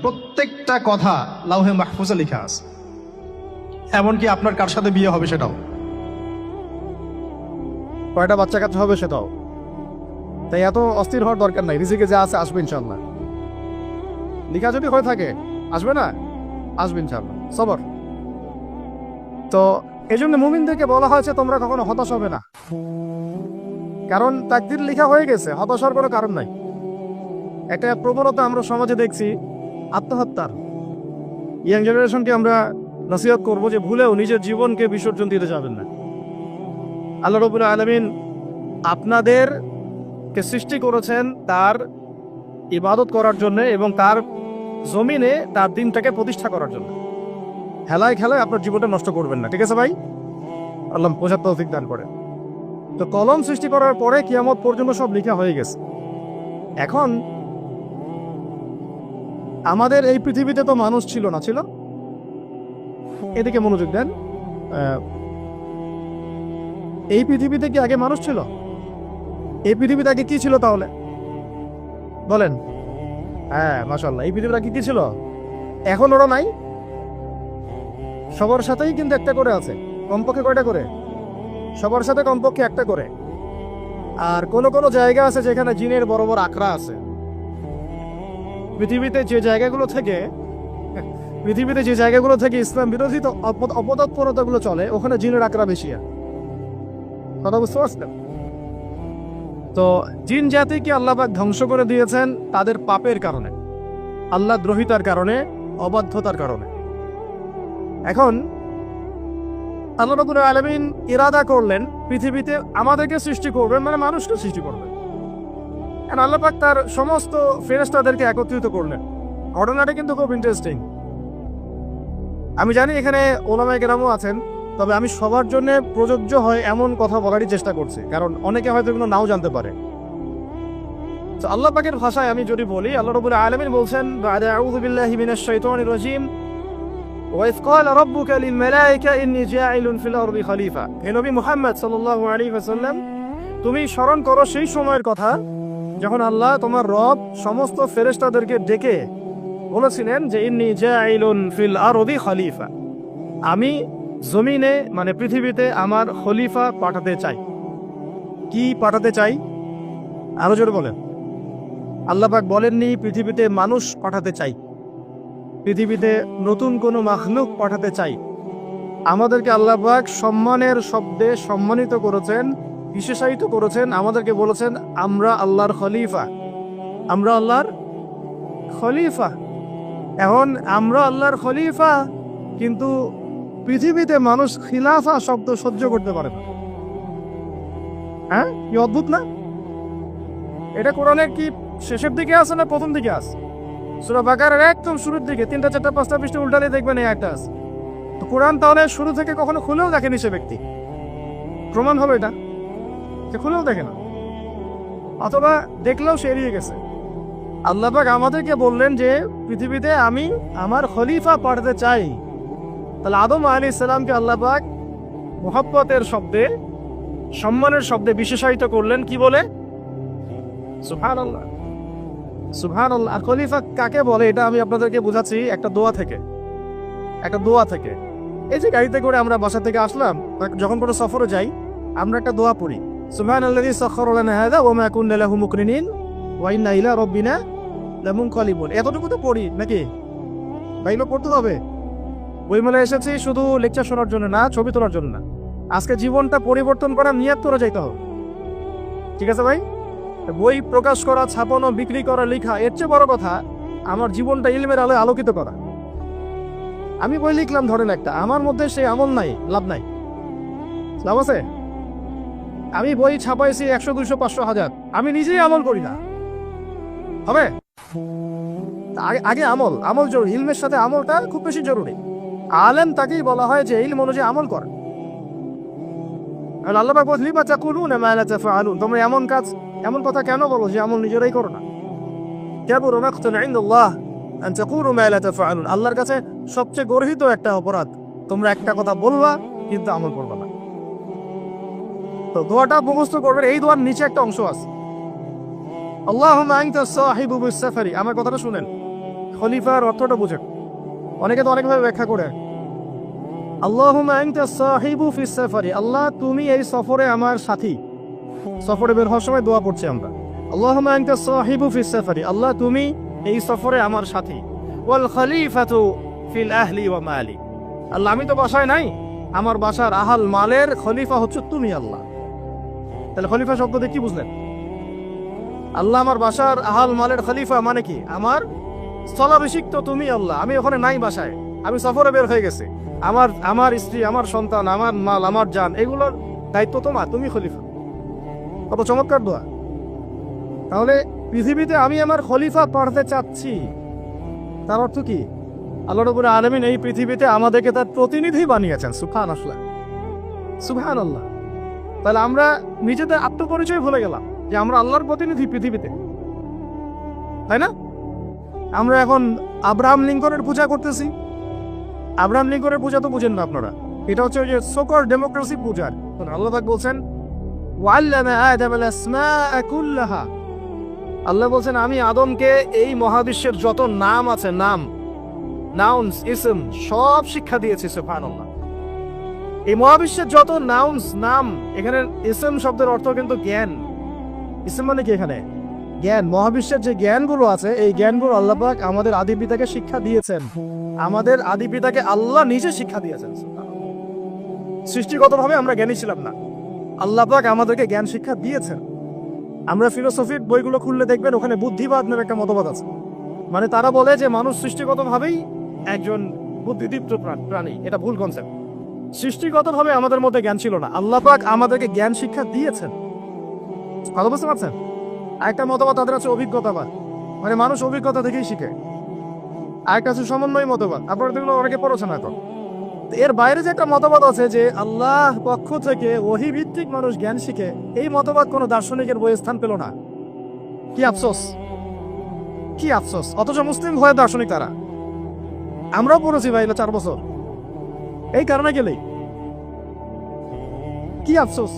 প্রত্যেকটা কথা লাউহে মাহফুজে লেখা আছে, এমনকি আপনার কার সাথে বিয়ে হবে সেটাও, কয়টা বাচ্চা কাচ্চা হবে সেটাও। তাই এত অস্থির হওয়ার দরকার নাই, রিজিকে যা আছে আসবে ইনশাল্লাহ। লেখা যদি হয়ে থাকে আসবে না, আসবে ইনশাল্লাহ, সবর। তো এই জন্য মুমিনদেরকে বলা হয়েছে তোমরা কখনো হতাশ হবে না, কারণ তাকদীর লেখা হয়ে গেছে, হতাশার কোনো কারণ নাই। একটা প্রবণতা আমরা সমাজে দেখছি আত্মহত্যার। ইয়াং জেনারেশনকে আমরা নসিহত করবো যে ভুলেও নিজের জীবনকে বিসর্জন দিতে যাবেন না। আল্লাহ রাব্বুল আলামিন আপনাদেরকে সৃষ্টি করেছেন তার ইবাদত করার জন্য এবং তার জমিনে তার দিনটাকে প্রতিষ্ঠা করার জন্য। হেলায় খেলায় আপনার জীবনটা নষ্ট করবেন না, ঠিক আছে ভাই? আল্লাহ বোঝার তৌফিক দান করে। তো কলম সৃষ্টি করার পরে কিয়ামত পর্যন্ত সব লেখা হয়ে গেছে। এখন আমাদের এই পৃথিবীতে তো মানুষ ছিল না, ছিল? এদিকে মনোযোগ দেন। এই পৃথিবীতে কি আগে মানুষ ছিল? এই পৃথিবীতে আগে কি ছিল তাহলে বলেন? হ্যাঁ, মাশাআল্লাহ, এই পৃথিবীতে আগে কি ছিল? এখন ওরা নাই? সবার সাথেই কিন্তু একটা করে আছে, কমপক্ষে কয়টা করে? সবার সাথে কমপক্ষে একটা করে। আর কোন কোন জায়গা আছে যেখানে জিনের বড় বড় আখড়া আছে। পৃথিবীতে যে জায়গাগুলো থেকে ইসলাম বিরোধী অপতৎপরতাগুলো চলে, ওখানে জিনের আখড়া বেশি। কথা বুঝতে পারছেন? তো জিন জাতিকে আল্লাহ পাক ধ্বংস করে দিয়েছেন তাদের পাপের কারণে, আল্লাহ দ্রোহিতার কারণে, অবাধ্যতার কারণে। এখন আল্লাহ রাব্বুল আলামিন ইরাদা করলেন পৃথিবীতে আমাদেরকে সৃষ্টি করবেন, মানে মানুষকে সৃষ্টি করবেন। আল্লাহ পাক তার সমস্ত ফেরেশতাদেরকে একত্রিত করলেন। ঘটনাটা কিন্তু খুব ইন্টারেস্টিং। আমি জানি এখানে ওলামায়ে কেরামও আছেন, তবে আমি সবার জন্য প্রযোজ্য হয় এমন কথা বলারই চেষ্টা করছি, কারণ অনেকে হয়তো এগুলো নাও জানতে পারে। তো আল্লাহ পাকের ভাষায় আমি যদি বলি, আল্লাহ রাব্বুল আলামিন বলছেন, আউযু বিল্লাহি মিনাশ শাইতানির রাজীম, ওয়াইয ক্বালা রাব্বুকা লিল মালায়েকা ইন্নী জাইলুন ফিল আরদি খলিফা। হে নবী মুহাম্মদ সাল্লাল্লাহু আলাইহি ওয়াসাল্লাম, তুমি স্মরণ করো সেই সময়ের কথা যখন আল্লাহ তোমার রব সমস্ত ফেরেশতাদেরকে ডেকে বলেছিলেন যে ইন্নী জাইলুন ফিল আরদি খলিফা, আমি জমিনে মানে পৃথিবীতে আমার খলিফা পাঠাতে চাই। কি পাঠাতে চাই? আরো জোরে বলেন। আল্লাহ পাক বলেননি পৃথিবীতে মানুষ পাঠাতে চাই, পৃথিবীতে নতুন কোনো মাখলুক পাঠাতে চাই। আমাদেরকে আল্লাহ পাক সম্মানের শব্দে সম্মানিত করেছেন, বিশেষায়িত করেছেন। আমাদেরকে বলেছেন আমরা আল্লাহর খলিফা, আমরা আল্লাহর খলিফা। এখন আমরা আল্লাহর খলিফা, কিন্তু পৃথিবীতে মানুষ খিলাফা শব্দ সহ্য করতে পারে না। হ্যাঁ, কি অদ্ভুত না? এটা কোরআনের কি শেষের দিকে আছে না প্রথম দিকে আছে? সূরা বাকারার একদম শুরুর দিকে 3, 4, 5টা পৃষ্ঠা উল্টালে দেখবেন এই একটা আছে। তো কোরআন তাহলে শুরু থেকে কখনো খুলেও দেখেনি সে ব্যক্তি, প্রমাণ হবে এটা, সে খুলেও দেখে না, অথবা দেখলেও সে এড়িয়ে গেছে। আল্লাহ পাক আমাদেরকে বললেন যে পৃথিবীতে আমি আমার খলিফা পাঠাতে চাই। তাহলে আদম আলাইহিস সালামকে আল্লাহ পাক মুহাব্বতের শব্দে, সম্মানের শব্দে বিশেষায়িত করলেন কি বলে? সুবহানাল্লাহ, সুবহানাল্লাহ। আর খলিফা কাকে বলে এটা আমি আপনাদেরকে বোঝাচ্ছি একটা দোয়া থেকে। এই যে গাড়িতে করে আমরা বাসা থেকে আসলাম, যখন কোনো সফরে যাই আমরা একটা দোয়া পড়ি, সুবহানাল্লাযী সাখখারা লানা হাযা ওয়া মা কুন্না লাহু মুকরিনিন ওয়া ইন্না ইলা রাব্বিনা লামুনকালিবুন। এতটুকু তো পড়ি নাকি? বাইলো পড়তে হবে। বইমেলা এসেছি শুধু লেকচার শোনার জন্য না, ছবি তোলার জন্য না। আজকে জীবনটা পরিবর্তন করার নিয়ত করে যাইতে হবে, ঠিক আছে ভাই? বই প্রকাশ করা, ছাপানো, বিক্রি করা, লেখা, এর চেয়ে বড় কথা আমার জীবনটা ইলমের আলোয় আলোকিত করা। আমি বই লিখলাম ধরেন একটা, আমার মধ্যে সেই আমল নাই, লাভ নাই। লাভ আছে? আমি বই ছাপাইছি 100, 200, 500, 1000, আমি নিজেই আমল করি না, হবে? আগে আমল জরুরি। ইলমের সাথে আমলটা খুব বেশি জরুরি। আলেম তাকেই বলা হয় যে ইলম অনুযায়ী আমল করে। আল্লাহ পাক বলেন লিমা তাকুলুনা মা লা তাফআলুন, তোমরা এমন কথা কেন বলো যে আমল নিজেরাই করো না? কাবুরা মাকতান ইনদাল্লাহ আন তাকুলু মা লা তাফআলুন, আল্লাহর কাছে সবচেয়ে গর্হিত একটা অপরাধ তোমরা একটা কথা বলবা কিন্তু আমল করবা না। তো দোয়াটা মুখস্থ করবেন। এই দোয়ার নিচে একটা অংশ আছে, আল্লাহুম্মা আনতা সাহিবু বিস সাফারি। আমার কথাটা শুনেন, খলিফার অর্থটা বুঝেন। অনেকে তো অনেকভাবে ব্যাখ্যা করে। আল্লাহুম্মা আনতা সাহিবু ফিস সাফারি, আল্লাহ তুমি এই সফরে আমার সাথী। সফরে বের হওয়ার সময় দোয়া পড়ছি আমরা, আল্লাহুম্মা আনতা সাহিবু ফিস সাফারি, আল্লাহ তুমি এই সফরে আমার সাথী। ওয়াল খলিফাতু ফিল আহলি ওয়া মালি, আল্লাহ আমি তো বাসায় নাই, আমার বাসার আহাল মালের খলিফা হচ্ছে তুমি আল্লাহ। তাহলে খলিফা শব্দ দিয়ে কি বুঝলেন? আল্লাহ আমার বাসার আহাল মালের খলিফা মানে কি? আমার স্থলাভিষিক্ত তুমি আল্লাহ, আমি ওখানে নাই বাসায়, আমি সফরে বের হয়ে গেছি, আমার স্ত্রী, আমার সন্তান, আমার মাল, আমার জান, এগুলোর দায়িত্ব তোমার, তুমি খলিফা। কত চমৎকার দোয়া। তাহলে পৃথিবীতে আমি আমার খলিফা পাঠাতে চাচ্ছি, তার অর্থ কি? আল্লাহ রাব্বুল আলামিন এই পৃথিবীতে আমাদেরকে তার প্রতিনিধি বানিয়েছেন। সুবহানাল্লাহ, সুবহানাল্লাহ। তাহলে আমরা নিজেদের আত্মপরিচয় ভুলে গেলাম যে আমরা আল্লাহর প্রতিনিধি পৃথিবীতে, তাই না? আমরা এখন আব্রাহাম লিঙ্কনের পূজা করতেছি। আব্রাহাম লিঙ্কনের পূজা তো বুঝেন না আপনারা, এটা হচ্ছে ওই যে সোকর ডেমোক্রেসি পূজার। আল্লাহ পাক বলছেন ওয়াল্লামা আদামাল আসমাআ কুল্লাহা, আল্লাহ বলছেন আমি আদমকে এই মহাবিশ্বের যত নাম আছে, নাউন্স, ইসম সব শিক্ষা দিয়েছি। সুবহানাল্লাহ। এই মহাবিশ্বের যত নাম, এখানে ইসম শব্দের অর্থ কিন্তু জ্ঞান। ইসম মানে কি? এখানে জ্ঞান। মহাবিশ্বের যে জ্ঞানগুলো আছে, এই জ্ঞানগুলো আল্লাহ পাক আমাদের আদি পিতাকে শিক্ষা দিয়েছেন। আমাদের আদি পিতাকে আল্লাহ নিজে শিক্ষা দিয়েছেন। সৃষ্টিগতভাবে আমরা জ্ঞানী ছিলাম না, আল্লাহ পাক আমাদেরকে জ্ঞান শিক্ষা দিয়েছেন। আমরা ফিলোসফির বইগুলো খুললে দেখবেন ওখানে বুদ্ধিবাদ নামে একটা মতবাদ আছে। মানে তারা বলে যে মানুষ সৃষ্টিগতভাবেই একজন বুদ্ধিদীপ্ত প্রাণী। এটা ভুল কনসেপ্ট। সৃষ্টিগতভাবে আমাদের মধ্যে জ্ঞান ছিল না, আল্লাহ পাক আমাদেরকে জ্ঞান শিক্ষা দিয়েছেন। কথা বুঝতে পারছেন? আরেকটা মতবাদ তাদের আছে অভিজ্ঞতাবাদ, মানে মানুষ অভিজ্ঞতা থেকেই শিখে। আরেকটা আছে সমন্বয় মতবাদ, আপনারা দেখলো অনেকে পড়েছেন হয়তো। এর বাইরে যে একটা মতবাদ আছে যে আল্লাহ পক্ষ থেকে ওহী ভিত্তিক মানুষ জ্ঞান শিখে, এই মতবাদ কোনো দার্শনিকের বইয়ে স্থান পেল না। কি আফসোস, কি আফসোস। অথচ মুসলিম হয়ে দার্শনিক তারা। আমরাও পড়েছি ভাই 4 বছর এই কারণে গেলেই। কি আফসোস,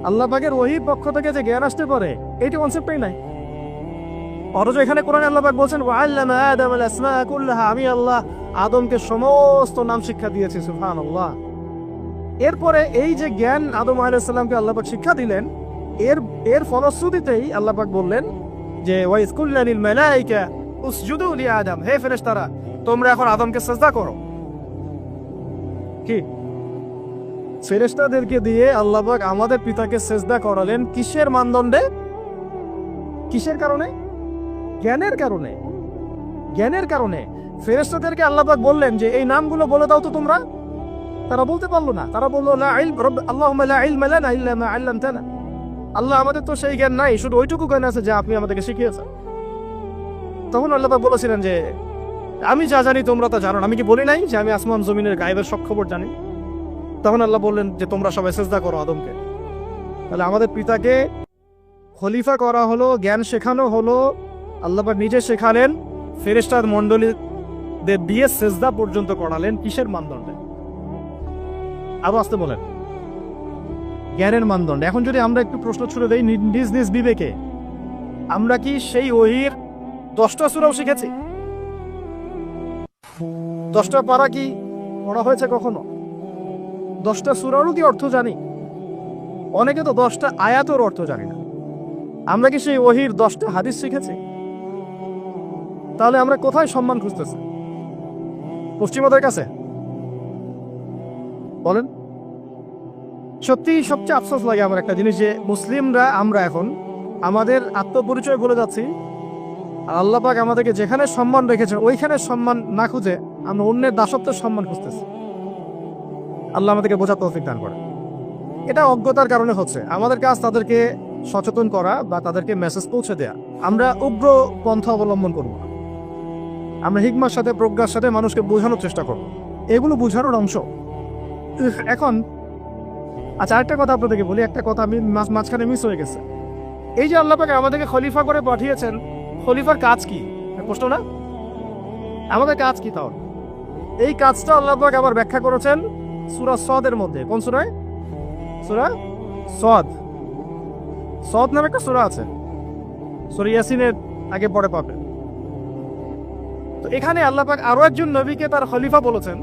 আল্লাহ পাকের ওহীর পক্ষ থেকে যে জ্ঞান আসতে পারে এইটা কনসেপ্টই নাই। অথচ এখানে কোরআনে আল্লাহ পাক বলছেন ওয়াল্লামা আদামাল আসমাআ কুল্লাহা, আমি আল্লাহ আদমকে সমস্ত নাম শিক্ষা দিয়েছি। সুবহানাল্লাহ। এরপরে এই যে জ্ঞান আদম আলাইহিস সালামকে আল্লাহ পাক শিক্ষা দিলেন, এর ফলশ্রুতিতেই আল্লাহ পাক বললেন যে ওয়াইজ কুল্লা লিল মালাইকা উসজুদু লি আদম, হে ফেরেশতারা তোমরা এখন আদমকে সিজদা করো। কি ফেরেশতাদেরকে দিয়ে আল্লাহ পাক আমাদের পিতাকে সিজদা করালেন কিসের মানদণ্ডে? কিসের কারণে? জ্ঞানের কারণে। জ্ঞানের কারণে ফেরেশতাদেরকে আল্লাহ পাক বললেন যে এই নামগুলো বলে দাও তো তোমরা। তারা বলতে পারলো না। তারা বললো লা ইলম আল্লাহুম্মা লা ইলমা লানা ইল্লা মা আল্লামতানা, আল্লাহ আমাদের তো সেই জ্ঞান নাই, শুধু ওইটুকু জ্ঞান আছে যা আপনি আমাদেরকে শিখিয়েছেন। তখন আল্লাহ পাক বলেছিলেন যে আমি যা জানি তোমরা তা জানো না, আমি কি বলি নাই যে আমি আসমান জমিনের গায়েবের সব খবর জানি? তখন আল্লাহ বললেন যে তোমরা সবাই সিজদা করো আদমকে। তাহলে আমাদের পিতাকে খলিফা করা হলো, জ্ঞান শেখানো হলো, আল্লাহ পাক নিজে শেখালেন, ফেরেশতার মণ্ডলীদের দিয়ে সিজদা পর্যন্ত করালেন। কিসের মানদণ্ডে? আরো আসতে বলেন, জ্ঞানের মানদণ্ডে। এখন যদি আমরা একটু প্রশ্ন ছুড়ে দেই নিজ নিজ বিবেকে, আমরা কি সেই ওহীর 10টা সূরাও শিখেছি? 10টা পারা কি পড়া হয়েছে কখনো? 10টা সূরারও কি অর্থ জানি? অনেকে তো 10টা আয়াতের অর্থ জানি না। আমরা কি সেই ওহীর 10টা হাদিস শিখেছি? তাহলে আমরা কোথায় সম্মান খুঁজতেছি? পশ্চিমাদের কাছে? বলেন। সত্যি সবচেয়ে আফসোস লাগে আমার একটা জিনিস, যে মুসলিমরা আমরা এখন আমাদের আত্মপরিচয় ভুলে যাচ্ছি, আর আল্লাহ পাক আমাদেরকে যেখানে সম্মান রেখেছেন ওইখানে সম্মান না খুঁজে আমরা অন্যের দাসত্বের সম্মান খুঁজতেছি। আল্লাহ আমাদেরকে বোঝার তৌফিক দান করে। এটা অজ্ঞতার কারণে হচ্ছে। আমাদের কাজ তাদেরকে সচেতন করা বা তাদেরকে মেসেজ পৌঁছে দেয়া। আমরা উগ্র পন্থা অবলম্বন করব না, আমরা হিকমার সাথে প্রজ্ঞার সাথে মানুষকে বোঝানোর চেষ্টা করব। এগুলো বোঝানোর অংশ। এখন আচ্ছা, আরেকটা কথা আপনাদেরকে বলি, একটা কথা আমি মাঝখানে মিস হয়ে গেছে। এই যে আল্লাহ পাক আমাদেরকে খলিফা করে পাঠিয়েছেন, খলিফার কাজ কি? প্রশ্ন না? আমাদের কাজ কি তাহলে? এই কাজটা আল্লাহ পাক আবার ব্যাখ্যা করেছেন সূরা সদের মধ্যে। কোন সূরায়? সূরা সদ। সদ নামে একটা সূরা আছে, সূরা ইয়াসিনের আগে পরে পাবেন। তো এখানে আল্লাহ পাক আরো একজন নবীকে তার খলিফা বলেছেন,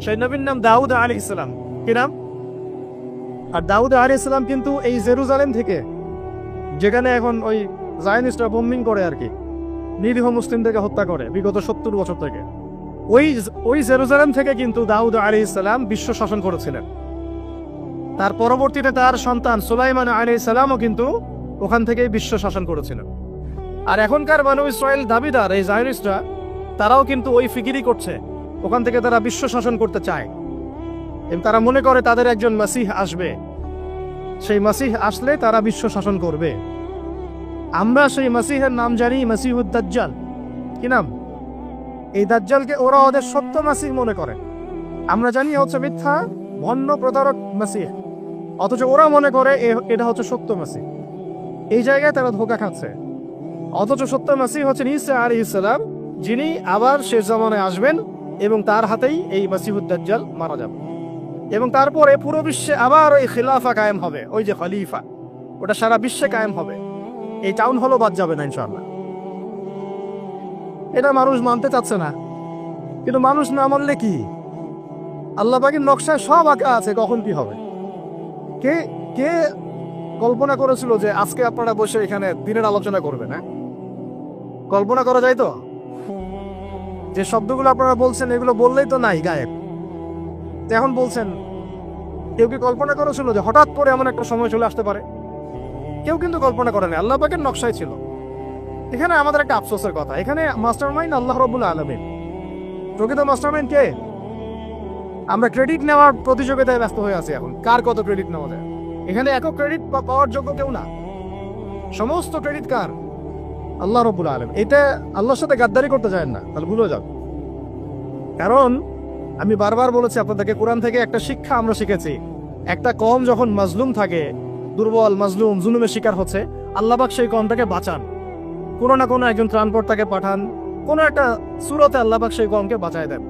সেই নবীর নাম দাউদ আলাইহিস সালাম। কি নাম? আর দাউদ আলাইহিস সালাম কিন্তু এই জেরুজালেম থেকে, যেখানে এখন ওই জায়নিস্টরা বোম্বিং করে আর কি, নিরীহ মুসলিমদেরকে হত্যা করে বিগত 70 বছর থেকে, ওই জেরুজালেম থেকে কিন্তু দাউদ আলাইহিস সালাম বিশ্ব শাসন করেছিলেন। তার পরবর্তীতে তার সন্তান সুলাইমান আলাইহিস সালামও কিন্তু ওখান থেকেই বিশ্ব শাসন করেছিলেন। আর এখনকার বনু ইসরাইল দাবিদার এই জায়নিস্টরা, তারাও কিন্তু ওই ফিকিরই করছে, ওখান থেকে তারা বিশ্ব শাসন করতে চায় এবং তারা মনে করে তাদের একজন মাসিহ আসবে, সেই মাসিহ আসলে তারা বিশ্ব শাসন করবে। আমরা সেই মাসিহের নাম জানি মাসিহুদ দাজ্জাল। কি নাম? এই দাজ্জালকে ওরা ওদের সত্য মাসিহ মনে করে, আমরা জানি হচ্ছে মিথ্যা ভণ্ড প্রতারক মাসিহ, অথচ ওরা মনে করে এটা হচ্ছে সত্য মাসিহ। এই জায়গায় তারা ধোঁকা খাচ্ছে। অথচ সত্য মাসিহ হচ্ছেন ঈসা আলাইহিস সালাম, যিনি আবার শেষ জামানায় আসবেন এবং তার হাতেই এই মাসিহুদ দাজ্জাল মারা যাবে এবং তারপরে পুরো বিশ্বে আবার ওই খিলাফা কায়েম হবে, ওই যে খলিফা, ওটা সারা বিশ্বে কায়েম হবে। এই টাউন হলো বাদ যাবে না ইনশাআল্লাহ। এটা মানুষ মানতে চাচ্ছে না, কিন্তু মানুষ না মানলে কি? আল্লাহ পাকের নকশায় সব আঁকা আছে কখন কি হবে। কে কে কল্পনা করেছিল যে আজকে আপনারা বসে এখানে দিনের আলোচনা করবেন? হ্যাঁ, কল্পনা করা যায় তো? যে শব্দগুলো আপনারা বলছেন এগুলো বললেই তো নাই গায়েব, এখন বলছেন। কেউ কি কল্পনা করেছিল যে হঠাৎ করে এমন একটা সময় চলে আসতে পারে? কেউ কিন্তু কল্পনা করেনি, আল্লাহ পাকের নকশায় ছিল। এখানে আমাদের একটা আফসোসের কথা, এখানে মাস্টারমাইন্ড আল্লাহ রাব্বুল আলামিন। প্রকৃত মাস্টারমাইন্ড কে? আমরা ক্রেডিট নেওয়ার প্রতিযোগিতায় ব্যস্ত হয়ে আছি এখন, কার কত ক্রেডিট নেওয়া যায়। এখানে একক ক্রেডিট পাওয়ার যোগ্য কেউ না, সমস্ত ক্রেডিট কার? আল্লাহ রাব্বুল আলামিন। এটা আল্লাহর সাথে গাদ্দারি করতে চায় না, তাহলে ভুলে যাও। কারণ আমি বারবার বলেছি আপনাদেরকে, কোরআন থেকে একটা শিক্ষা আমরা শিখেছি, একটা কওম যখন মাজলুম থাকে, দুর্বল মাজলুম জুলুমের শিকার হচ্ছে, আল্লাহ পাক সেই কওমটাকে বাঁচান, কোনো না কোনো একজন ত্রাণকর্তাকে পাঠান, কোনো একটা সূরাতে আল্লাহ পাক সেই কওমকে বাঁচায় দেন।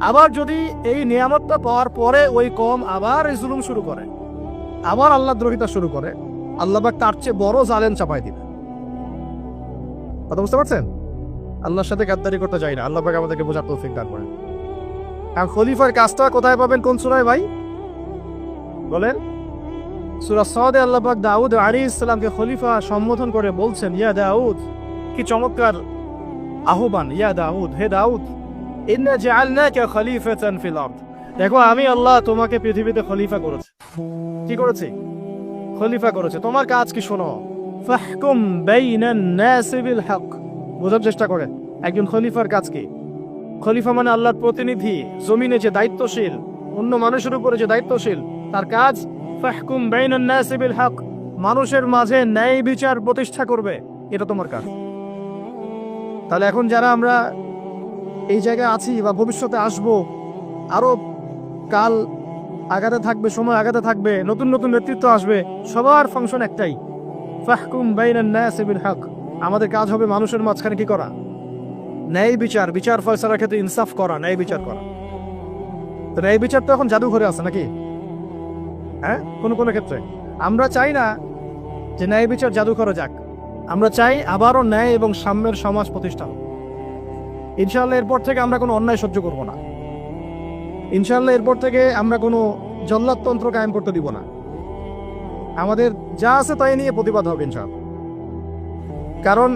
আবার যদি এই নিয়ামতটা পাওয়ার পরে ওই কওম আবার এই জুলুম শুরু করে, আবার আল্লাহ দ্রোহিতা শুরু করে, আল্লাহ পাক তার চেয়ে বড় জালেম চাপাই দিবে। কথা বুঝতে পারছেন? আল্লাহর সাথে গাদ্দারি করতে চাই না, আল্লাহ পাক আমাদেরকে বোঝার তৌফিক দান করেন। আর খলিফার কাজটা কোথায় পাবেন? কোন সূরায় ভাই বলেন? সূরা সাদে আল্লাহ পাক দাউদ আলাইহিস সালামকে খলিফা সম্বোধন করে বলছেন, ইয়া দাউদ, কি চমৎকার আহ্বান! ইয়া দাউদ, হে দাউদ, ইন্না জাআলনাকা খলিফাতান ফিল আরদ। দেখো, আমি আল্লাহ তোমাকে পৃথিবীতে খলিফা করেছি। কি করেছি? খলিফা করেছে। তোমার কাজ কি শোনো, ফাহকুম বাইনান নাস বিল হক। বোঝার চেষ্টা করেন একজন খলিফার কাজ কি। খলিফা মানে আল্লাহর প্রতিনিধি, জমিনে যে দায়িত্বশীল, অন্য মানুষের উপরে যে দায়িত্বশীল, তার কাজ ফাহকুম বাইনান নাস বিল হক, মানুষের মাঝে ন্যায় বিচার প্রতিষ্ঠা করবে, এটা তোমার কাজ। তাহলে এখন যারা আমরা এই জায়গায় আছি বা ভবিষ্যতে আসব, আরো কাল আগাতে থাকবে, সময় আগাতে থাকবে, নতুন নতুন নেতৃত্ব আসবে, সবার ফাংশন একটাই, ফাহকুম বাইনান নাস বিল হক। আমাদের কাজ হবে মানুষের মাঝখানে কি করা? ন্যায় বিচার, বিচার ফয়সালার ক্ষেত্রে ইনসাফ করা, ন্যায় বিচার করা। তো ন্যায় বিচার তো এখন জাদুঘরে আছে নাকি? হ্যাঁ, কোন কোন ক্ষেত্রে আমরা চাই না যে ন্যায় বিচার জাদুঘরে যাক, আমরা চাই আবারও ন্যায় এবং সাম্যের সমাজ প্রতিষ্ঠা হোক। ইনশাআল্লাহ এরপর থেকে আমরা কোনো অন্যায় সহ্য করব না। ইনশাআল্লাহ এরপর থেকে আমরা কোনো জল্লাদতন্ত্র কায়েম করতে দিব না। আমাদের যা আছে তাই নিয়ে প্রতিবাদ হবে ইনশাআল্লাহ। কারণ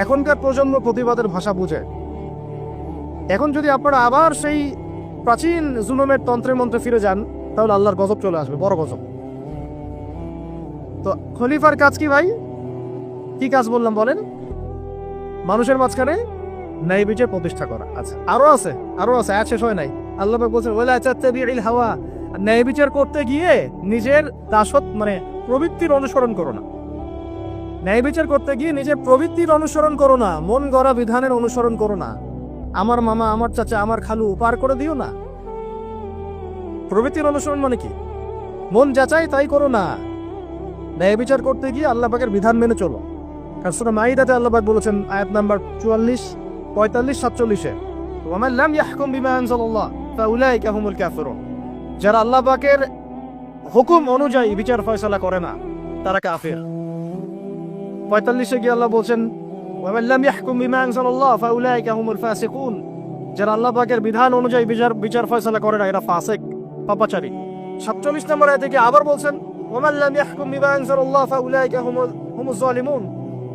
এখনকার প্রজন্ম প্রতিবাদের ভাষা বুঝে। এখন যদি আপনারা আবার সেই প্রাচীন জুলুমের তন্ত্রে মন্ত্রে ফিরে যান, তাহলে আল্লাহর গজব চলে আসবে, বড় গজব। তো খলিফার কাজ কি ভাই? কি কাজ বললাম বলেন? মানুষের মাঝখানে ন্যায় বিচার প্রতিষ্ঠা করা। আচ্ছা, আরো আছে, আয়াত শেষ হয় নাই। আল্লাহ পাক বলছেন, ওয়ালা তাত্তাবিউল হাওয়া, ন্যায় বিচার করতে গিয়ে নিজের দাসত মানে প্রবৃত্তির অনুসরণ করো না। ন্যায় বিচার করতে গিয়ে নিজের প্রবৃত্তির অনুসরণ করো না, মন গড়া বিধানের অনুসরণ করো না। আমার মামা, আমার চাচা, আমার খালু পার করে দিও না। প্রবৃত্তির অনুসরণ মানে কি? মন যাচাই তাই করো না। ন্যায় বিচার করতে গিয়ে আল্লাহ পাকের বিধান মেনে চলো। কারণ সূরা মাইদাতে আল্লাহ পাক বলেছেন আয়াত নাম্বার 44, 45, 47-এ, ওয়া মান লাম ইয়াহকুম বিমা আনজালাল্লাহ ফাউলাইকা হুমুল কাফিরুন। যারা আল্লাহ পাকের হুকুম অনুযায়ী বিচার ফয়সালা করে না, তারা কাফির। 45-এ গিয়ে আল্লাহ বলছেন, ওয়ামান লাম ইয়াহকুম বিমা আনজালাল্লাহ ফাউলাইকা হুমুল ফাসিকুন, যারা আল্লাহ পাকের বিধান অনুযায়ী বিচার ফয়সালা করে না এরা ফাসিক, পাপাচারী। 47 নম্বর আয়াতে কি আবার বলছেন ওয়ামান লাম ইয়াহকুম বিমা আনজালাল্লাহ ফাউলাইকা হুমুজ জালিমুন,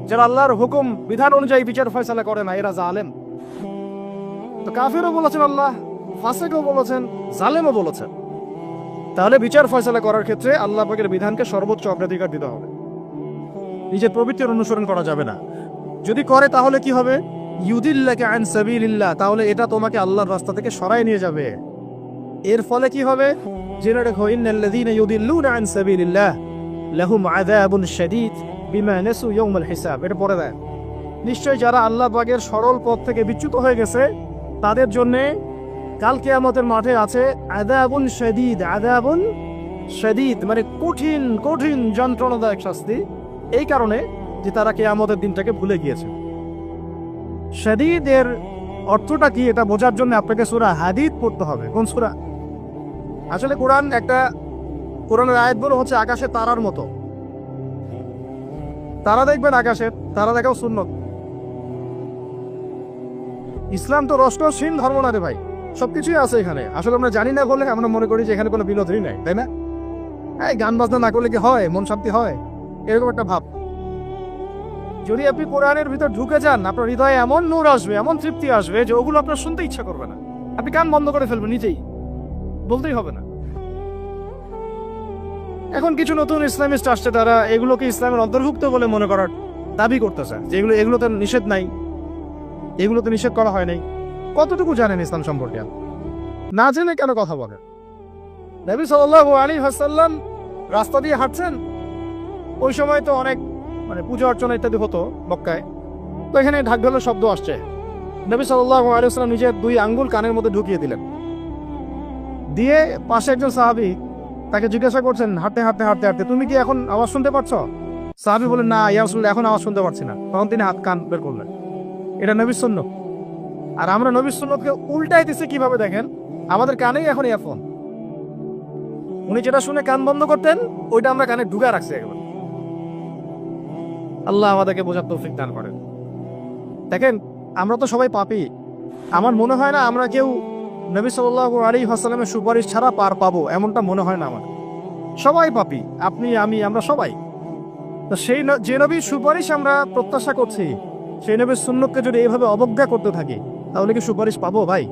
যারা আল্লাহর হুকুম বিধান অনুযায়ী বিচার ফয়সালা করে না এরা জালেম। তো কাফিরও বলেছেন আল্লাহ, ফাসিকও বলেছেন, জালেমও বলেছেন। তাহলে বিচার ফয়সালা করার ক্ষেত্রে আল্লাহ পাকের বিধানকে সর্বোচ্চ অগ্রাধিকার দিতে হবে, নিজের প্রবৃত্তির অনুসরণ করা যাবে না। যদি করে তাহলে কি হবে? ইউদিল্লাকা আন সাবিলিল্লাহ, তাহলে এটা তোমাকে আল্লাহর রাস্তা থেকে সরায় নিয়ে যাবে। এর ফলে কি হবে? জেনে রাখো, ইন্নাল্লাযীনা ইউদিল্লুনা আন সাবিলিল্লাহ লাহুম আযাবুন শাদীদ বিমা নাসু ইয়াউমাল হিসাব। এটা পড়ে দেয়, নিশ্চয় যারা আল্লাহ পাকের সরল পথ থেকে বিচ্যুত হয়ে গেছে তাদের জন্য কাল কিয়ামতের মাঠে আছে আযাবুন শাদীদ। আযাবুন শাদীদ মানে কঠিন কঠিন যন্ত্রণাদায়ক শাস্তি, এই কারণে যে তারা কিয়ামতের দিনটাকে ভুলে গিয়েছে। শাদীদের অর্থটা কি এটা বোঝার জন্য আপনাকে সূরা হাদীদ পড়তে হবে। কোন সূরা? আসলে কোরআনের আয়াতগুলো হচ্ছে আকাশে তারার মতো। তারা দেখবেন আকাশের, তারা দেখাও সুন্নত। ইসলাম তো রসহীন ধর্ম না রে ভাই, সবকিছুই আছে এখানে। আসলে আমরা জানি না বলে আমরা মনে করি যে এখানে কোনো বিনোদনই নাই, তাই না? এই গান বাজনা না করলে কি হয়? মন শান্তি হয়? এরকম একটা ভাব। যদি আপনি কোরআনের ভিতর ঢুকে যান, আপনার হৃদয়ে এমন নূর আসবে, এমন তৃপ্তি আসবে যে ওগুলো আপনার শুনতে ইচ্ছা করবে না, আপনি কান বন্ধ করে ফেলবেন, নিজেই বলতেই হবে না। এখন কিছু নতুন ইসলামিস্ট আসছে, তারা এগুলোকে ইসলামের অন্তর্ভুক্ত বলে মনে করার দাবি করতেছে যে এগুলোতে নিষেধ নাই, এগুলোতে নিষেধ করা হয় নাই। কতটুকু জানেন ইসলাম সম্পর্কে? না জেনে কেন কথা বলেন? নবী সাল্লাল্লাহু আলাইহি ওয়াসাল্লাম রাস্তা দিয়ে হাঁটছেন, ওই সময় তো অনেক পূজা অর্চনা ইত্যাদি হতো মক্কায়। তো এখানে ঢাক ঢোলের শব্দ আসছে, নবী সাল্লাল্লাহু আলাইহি ওয়াসাল্লাম নিজের 2 আঙ্গুল কানের মধ্যে ঢুকিয়ে দিলেন। দিয়ে পাশে একজন সাহাবী তাকে জিজ্ঞাসা করছেন, হাঁটতে হাঁটতে হাঁটতে হাঁটতে, তুমি কি এখন আওয়াজ শুনতে পাচ্ছ? সাহাবী বলেন, না ইয়া রাসূলুল্লাহ, এখন আওয়াজ শুনতে পাচ্ছি না। তখন তিনি হাত কান বের করলেন। এটা নবীর সুন্নাত। আর আমরা নবীর সুন্নাতকে উল্টাই দিচ্ছি কিভাবে দেখেন, আমাদের কানেই এখন ইয়ারফোন। উনি যেটা শুনে কান বন্ধ করতেন ওইটা আমরা কানে ঢুকা রাখছি একবার। আল্লাহ আমাদেরকে বোঝার তৌফিক দান করেন। দেখেন, আমরা তো সবাই পাপী। আমার মনে হয় না আমরা কেউ নবী সাল্লাল্লাহু আলাইহি ওয়াসাল্লামের সুপারিশ ছাড়া পার পাবো, এমনটা মনে হয় না আমার। সবাই পাপী, আপনি আমি আমরা সবাই। তো সেই যে নবীর সুপারিশ আমরা প্রত্যাশা করছি, সেই নবীর সুন্নতকে যদি এইভাবে অবজ্ঞা করতে থাকি তাহলে কি সুপারিশ পাবো ভাই?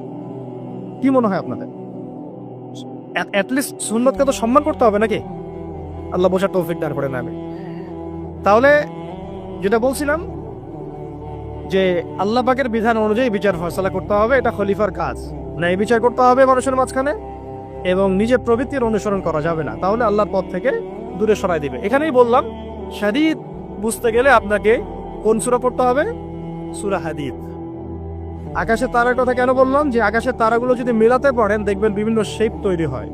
কি মনে হয় আপনাদের? অ্যাটলিস্ট সুন্নতকে তো সম্মান করতে হবে নাকি? আল্লাহ বোঝার তৌফিক দান করেন। আমি তাহলে যেটা বলছিলাম যে আল্লাহ পাকের বিধান অনুযায়ী বিচার ফয়সালা করতে হবে, এটা খলিফার কাজ। ন্যায় বিচার করতে হবে মানুষের মাঝখানে, এবং নিজের প্রবৃত্তির অনুসরণ করা যাবে না, তাহলে আল্লাহর পথ থেকে দূরে সরাই দিবে। এখানেই বললাম শাদীদ বুঝতে গেলে আপনাকে কোন সূরা পড়তে হবে? সূরা হাদীদ। আকাশের তারার কথা কেন বললাম? যে আকাশের তারাগুলো যদি মেলাতে পারেন দেখবেন বিভিন্ন শেপ তৈরি হয়।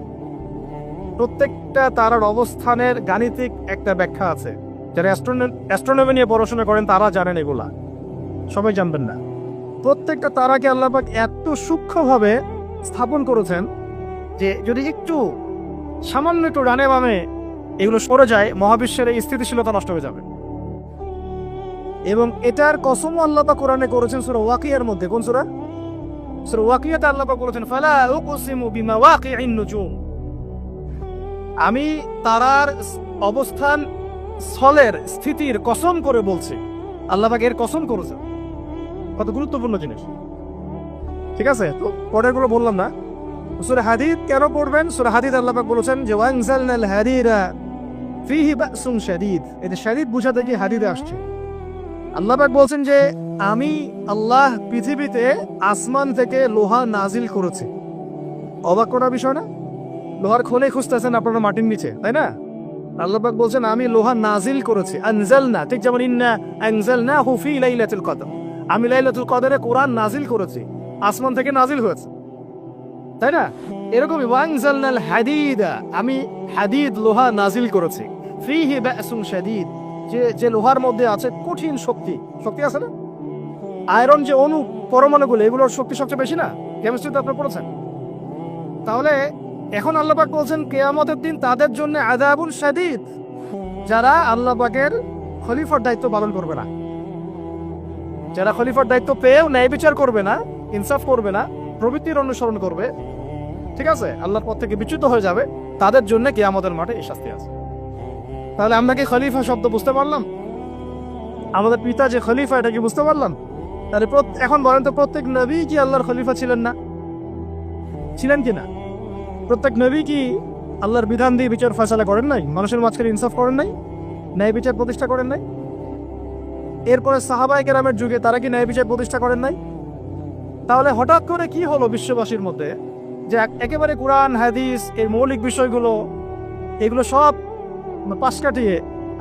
প্রত্যেকটা তারার অবস্থানের গাণিতিক একটা ব্যাখ্যা আছে। যারা অ্যাস্ট্রোনমি নিয়ে পড়াশোনা করেন তারা জানেন, এগুলা সবাই জানবেন না। প্রত্যেকটা তারাকে আল্লাহ পাক এত সূক্ষ্মভাবে স্থাপন করেছেন যে যদি একটু সামান্য একটু ডানে বামে এগুলো সরে যায়, মহাবিশ্বের এই স্থিতিশীলতা নষ্ট হয়ে যাবে। এবং এটার কসমও আল্লাহ পাক কোরআনে করেছেন সূরা ওয়াকিয়ার মধ্যে। কোন সূরা? সূরা ওয়াকিয়াতে আল্লাহ পাক বলেছেন, ফালা উকসিমু বিমাওয়াকিইন নুজুম, আমি তারার অবস্থান স্থলের স্থিতির কসম করে বলছি। আল্লাহ পাক এর কসম করেছেন। কত গুরুত্বপূর্ণ জিনিস, ঠিক আছে? তো পরের গুলো বললাম না। সূরা হাদীদ কেন পড়বেন? সূরা হাদীদ আল্লাহ পাক বলেছেন যে ওয়ানজালনাল হাদীরা ফীহি বাসুন শাদীদ। এই যে শাদীদ বুঝাতে গিয়ে হাদীদে আসছে। আল্লাহ পাক বলছেন যে আমি আল্লাহ পৃথিবীতে আসমান থেকে লোহা নাজিল করেছি। অবাক করার বিষয় না? লোহার খোলে খুঁজতেছেন আপনারা মাটির নিচে, তাই না? আল্লাহ পাক বলছেন আমি লোহা নাজিল করেছি। আনজালনা, ঠিক যেমন ইন্না আনজালনাহু ফী লাইলাতুল কদর, আমি লাইলাতুল কদরে কোরআন নাজিল করেছি, আসমান থেকে নাজিল হয়েছে, তাই না? এরকমই ওয়ানজালনাল হাদীদা, আমি হাদীদ লোহা নাজিল করেছি। ফীহি বাসুন শাদীদ, যে লোহার মধ্যে আছে কঠিন শক্তি আছে না? আয়রন যে অণু পরমাণুগুলো, এগুলোর শক্তি সবচেয়ে বেশি না? কেমিস্ট্রিতে আপনারা পড়েছেন। তাহলে এখন আল্লাহ পাক বলছেন কিয়ামতের দিন তাদের জন্য আযাবুন শাদীদ, যারা আল্লাহ পাকের খলিফার দায়িত্ব পালন করবে না। যারা খলিফার দায়িত্ব পেয়েও ন্যায় বিচার করবে না, ইনসাফ করবে না, প্রবৃত্তির অনুসরণ করবে, ঠিক আছে, আল্লাহর পথ থেকে বিচ্যুত হয়ে যাবে, তাদের জন্য কিয়ামতের মাঠে এই শাস্তি আছে। তাহলে আমরা কি খলিফা শব্দ বুঝতে পারলাম? আমাদের পিতা যে খলিফা, এটা কি বুঝতে পারলাম? তাহলে এখন বলেন তো, প্রত্যেক নবী কি আল্লাহর খলিফা ছিলেন না? ছিলেন কি না? প্রত্যেক নবী কি আল্লাহর বিধান দিয়ে বিচার ফয়সালা করেন নাই? মানুষের মাঝখানে ইনসাফ করেন নাই? ন্যায় বিচার প্রতিষ্ঠা করেন নাই? এরপরে সাহাবায়ে কেরামের যুগে তারা কি ন্যায় বিচার প্রতিষ্ঠা করেন নাই? তাহলে হঠাৎ করে কি হলো বিশ্ববাসীর মধ্যে যে একেবারে কোরআন হাদিস এই মৌলিক বিষয়গুলো, এগুলো সব পাশ কাটিয়ে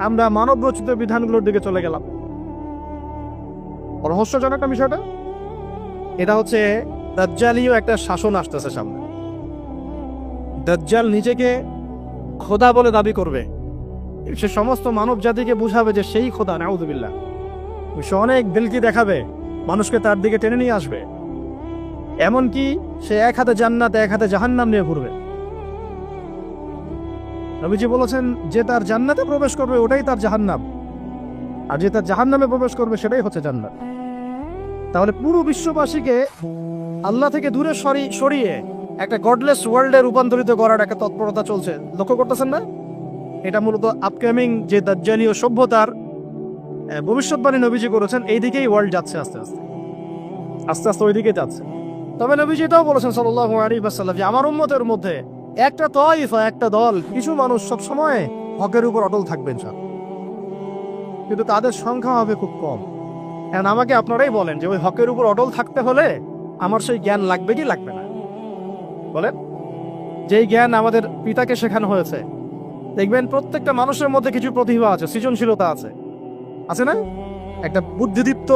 আমরা মানব রচিত বিধানগুলোর দিকে চলে গেলাম? রহস্যজনক একটা বিষয়টা। এটা হচ্ছে দাজ্জালীয় একটা শাসন আসতেছে সামনে। দাজ্জাল নিজেকে খোদা বলে দাবি করবে, সে সমস্ত মানব জাতিকে বুঝাবে যে সেই খোদা, নাউযুবিল্লাহ। সে অনেক দিলকি দেখাবে, মানুষকে তার দিকে টেনে নিয়ে আসবে। এমনকি সে এক হাতে জান্নাত এক হাতে জাহান্নাম নিয়ে ঘুরবে। নবীজি বলেছেন, যে তার জান্নাতে প্রবেশ করবে ওটাই তার জাহান্নাম, আর যে তার জাহান্নামে প্রবেশ করবে সেটাই হচ্ছে জান্নাত। তাহলে পুরো বিশ্ববাসীকে আল্লাহ থেকে দূরে সরিয়ে একটা গডলেস ওয়ার্ল্ডে রূপান্তরিত করার একটা তৎপরতা চলছে, লক্ষ্য করতেছেন না? এটা মূলত আপকামিং যে দাজ্জালীয় সভ্যতার ভবিষ্যৎবাণী নবীজি করেছেন, এই দিকেই ওয়ার্ল্ড যাচ্ছে আস্তে আস্তে আস্তে আস্তে ওই দিকে যাচ্ছে। তবে নবীজি এটাও বলেছেন সাল্লাল্লাহু আলাইহি ওয়াসাল্লাম যে আমার উম্মতের মধ্যে একটা তাইফা, একটা দল, কিছু মানুষ সব সময় হকের উপর অটল থাকবেন স্যার, কিন্তু তাদের সংখ্যা হবে খুব কম। এখন আমাকে আপনারাই বলেন যে ওই হকের উপর অটল থাকতে হলে আমার সেই জ্ঞান লাগবে কি লাগবে না? বলেন। যেই জ্ঞান আমাদের পিতাকে শেখানো হয়েছে, দেখবেন প্রত্যেকটা মানুষের মধ্যে কিছু প্রতিভা আছে, সৃজনশীলতা আছে, আছে না? একটা বুদ্ধিদীপ্ত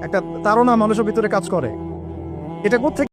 একটা তাড়না মানুষের ভিতরে কাজ করে। এটা কোত্থেকে